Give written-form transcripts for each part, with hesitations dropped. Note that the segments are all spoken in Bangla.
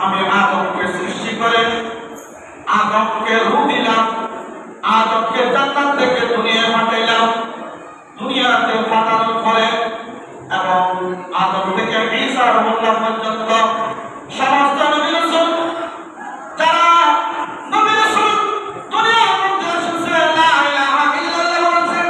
আমি আদমকে সৃষ্টি করে আদমকে রূহ দিলাম, আদমকে জান্নাত থেকে দুনিয়ায় পাঠাইলাম। দুনিয়াতে পাঠানোর পরে এবং আদম থেকে ঈসা রাসূলুল্লাহ পর্যন্ত সমস্ত নবী রাসূল যারা নবী রাসূল দুনিয়ার মধ্যে এসেছে লা ইলাহা ইল্লাল্লাহ বলেছেন,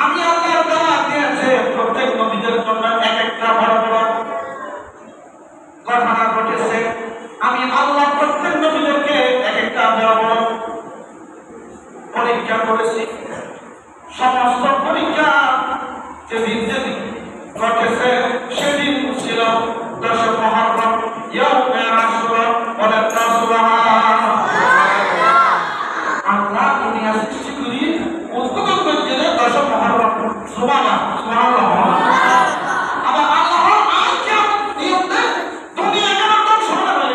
আমি আল্লাহর দাওয়াত দিয়েছি প্রত্যেক নবীদের জন্য এক একটা বড় বড় ঘটনা ঘটেছে। আমি আল্লাহ প্রত্যেক নবীদেরকে এক একটা বড় বড় পরীক্ষা করেছি। সমস্ত পরীক্ষা যেদিন যেদিন ঘটেছে সেদিন ছিল 10 মুহররম ইয়াউমে আশুরা। বলেন না সুবহানাল্লাহ। আল্লাহ দুনিয়া সৃষ্টি করি উদ্বোধন করেছেন 10 মুহররম। সুবহানাল্লাহ সুবহানাল্লাহ। আবার আল্লাহর আয়াতকে নিয়তে দুনিয়া কেন ধ্বংস হয়ে গেল?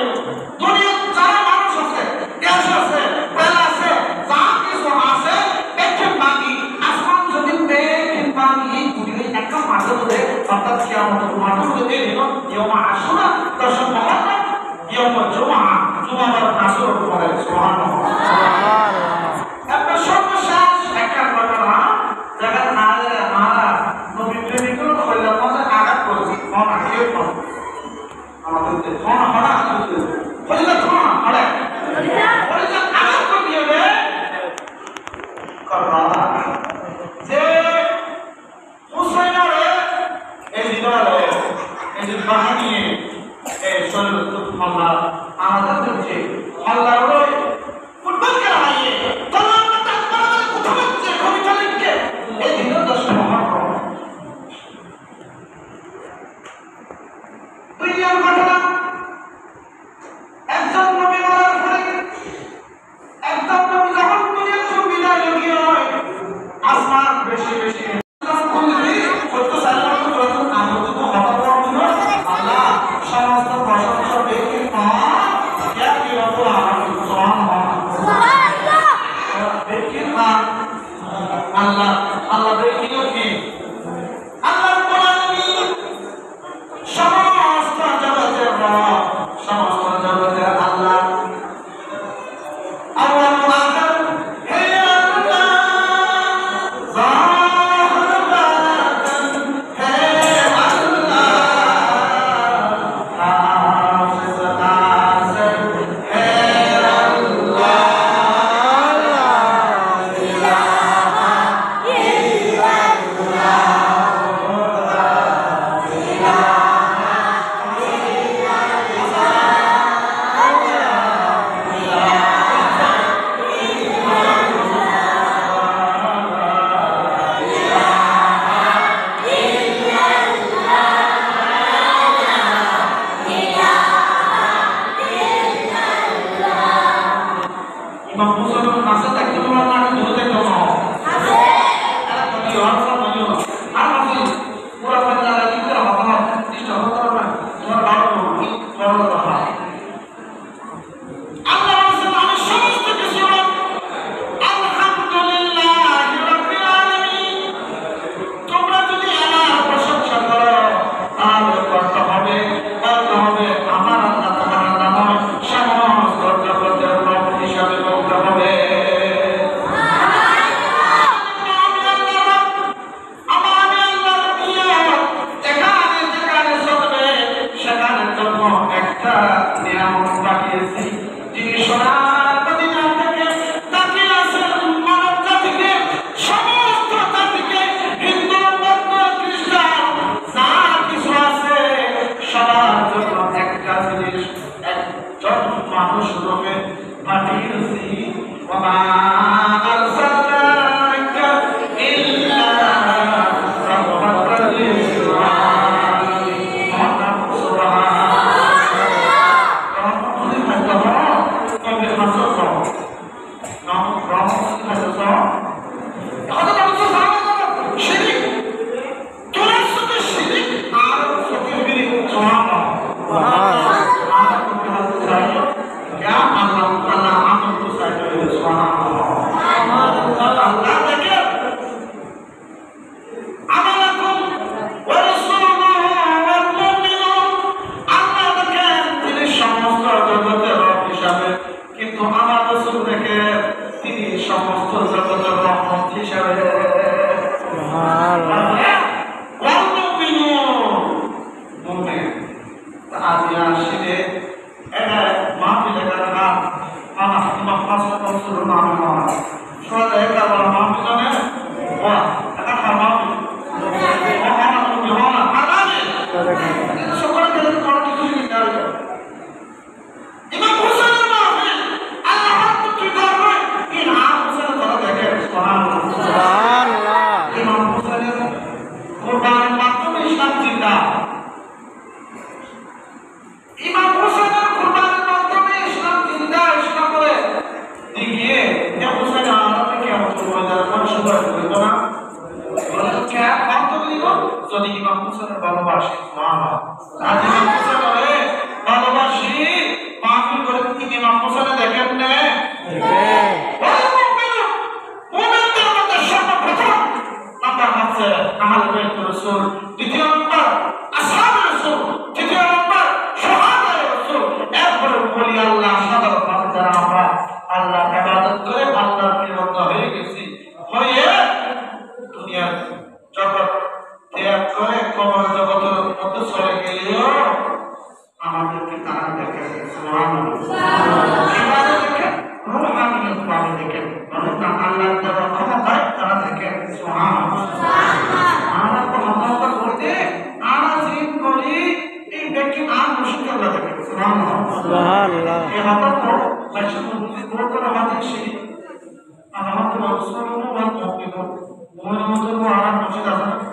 দুনিয়া যারা মানুষ আছে, গ্যাস আছে, তেল আছে, যা কিছু আছে দেখেন বাকি আসমান যদি দেখেন বাকি দুনিয়া একটা মাঝে মধ্যে অর্থাৎ কিয়ামতের মাঠে মধ্যে দিল ইয়াউম আশুরা 10 মুহররম ইয়াউম জুমআ জুমার আসর পরে। সুবহানাল্লাহ সুবহানাল্লাহ। একটা সর্বশেষ একটা ঘটনা যেটা আমরা নবী প্রেমিকরা হইলাম মধ্যে আঘাত করেছি। কোন আগে কোন আমাদের কোন হড়া হইলা কোন হড়া হইলা আঘাত করে দিবে করলা যে হুসাইনারে এই দিনরে এই যে বাহিনী এই শরীয়ত আল্লাহ আমাদের দিচ্ছে আল্লাহ রয় ফুটবল খেলা হয় তখন তাকবীর কথা হচ্ছে কবিতা লিখে এই দিন 10 মুহররম দুনিয়ার ঘটনা। একজন নবী মরার পরে একজন নবী যখন দুনিয়া থেকে বিদায় নিয়ে হয় আসমান বেশি বেশি সমস্ত প্রশংসা দেখে মানুষ রূপে পাঠিয়েছি ওয়া মা আরসালনাকা ইল্লা রাহমাতাল লিল আলামিন। কিন্তু আমার রাসূল থেকে তিনি সমস্ত জগতের রহমত হিসেবে যদি ইমাম হুসাইনের ভালোবাসি ভালোবাসি মাহফিল করে তিনি ইমাম হুসাইনে দেখেন না নাম্বার হচ্ছে আহলে বাইত রাসূল, দ্বিতীয় নাম্বার আসহাবে রাসূল, তৃতীয় নাম্বার সাহাবায়ে রাসূল, এরপরে বলি আল্লাহ সাধারণ মানুষ যারা আমরা আল্লাহ ইবাদত করে আল্লাহর নির্বন্ধ হয়ে গেছি, হয়ে দুনিয়ার জগৎ ত্যাগ করে কবর জগতের মধ্যে চলে গেলেও আমাদেরকে তারা দেখে আল্লাহ তারা ক্ষমতায় তারা দেখে আমরা তো হতাহত করতে আমরা জিদ করি এই ব্যক্তি আর মুশকিল আল্লাহ দেখে এই হতাহত করে আমাদের সেই আমাদের রসুল মনে মতো আর মসজিদ আছে না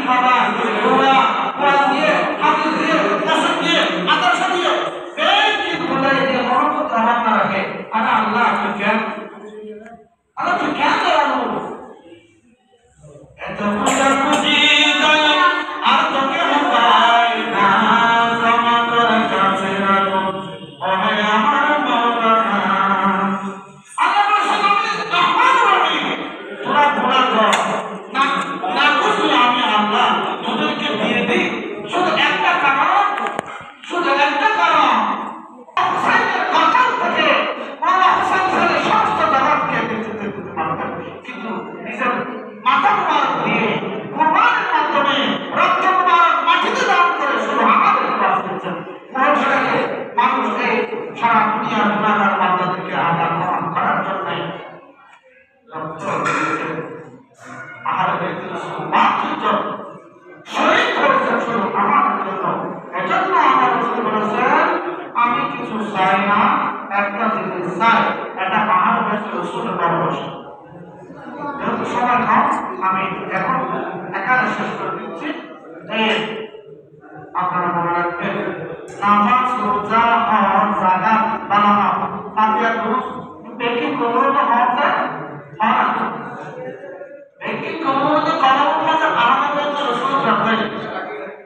বাবা ওরা কোরআন দিয়ে হাদিস দিয়ে রাসূল দিয়ে মাদ্রাসা দিয়ে এই জিনিসগুলো দিয়ে মনোযোগ ধারণ না রাখে আরে আল্লাহ তো জ্ঞান আল্লাহ তো জ্ঞান দেওয়ানো এত পূজা পুজি দেয় আর তোকে হবাই না জমা করে কাছে রাখো ওহে আমার মাওলানা আল্লাহ বলেন আমি রহমান রহিম তোরা ভোলা কর না না খুশি আমি আল্লাহ তোদেরকে দিয়ে দিই শুধু একটা কারণ হুসাইনের কাতার থেকে মাওলানা হুসাইন ছেলে সমস্ত জগৎকে বিচ্ছিন্ন করতে পারতেন কিন্তু নিজের মাথা মুবারক দিয়ে কুরবানের মাধ্যমে রক্ত মুবারক মাটিতে দান করে শুধু আমাদের বাস দিচ্ছেন মহাশয়কে মানুষকে সারা দুনিয়ার গুনাহগার বান্দাদেরকে আল্লাহ গ্রহণ করার জন্য রক্ত দিয়েছেন আহারে ব্যক্তির মাতৃত্ব শহীদ করেছেন শুধু আমাদের জন্য এজন্য আমার রাসূল বলেছেন আমি কিছু চাই না একটা জিনিস চাই এটা মহানবী রাসূলের ভালোবাসা যেহেতু সময় কম আমি এখন এখানে শেষ করে দিচ্ছি আপনারা মনে রাখবেন নামাজ রোজা হজ যাকাত বালামা ফাতিহা দুরূদ বেকি করতে হবে আর বেকি করতে কলম মাঝে আরামে রাসূল রাখবেন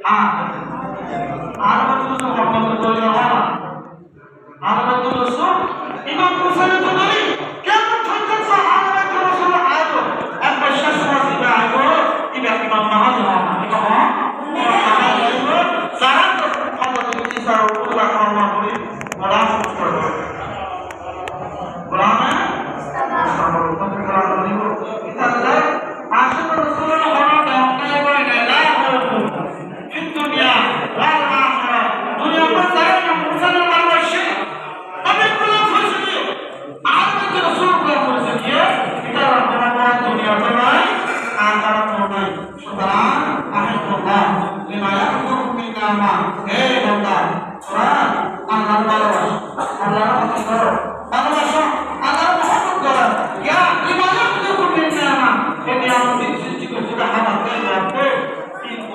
হ্যাঁ আর রাসূল মুহাম্মদ সাল্লাল্লাহু আলাইহি রাসূল ইমাম বুখারী তো বলি কেমন থাকতেন সাহাবা রাসূল আয়ো একবার শেষ ওয়াজিবা আয়ো ইমাম মাহাদি এটা যারা হযরত ঈসা রাসূলুল্লাহ সাল্লাল্লাহু আলাইহি গোলাম করবে গোলামে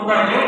Right.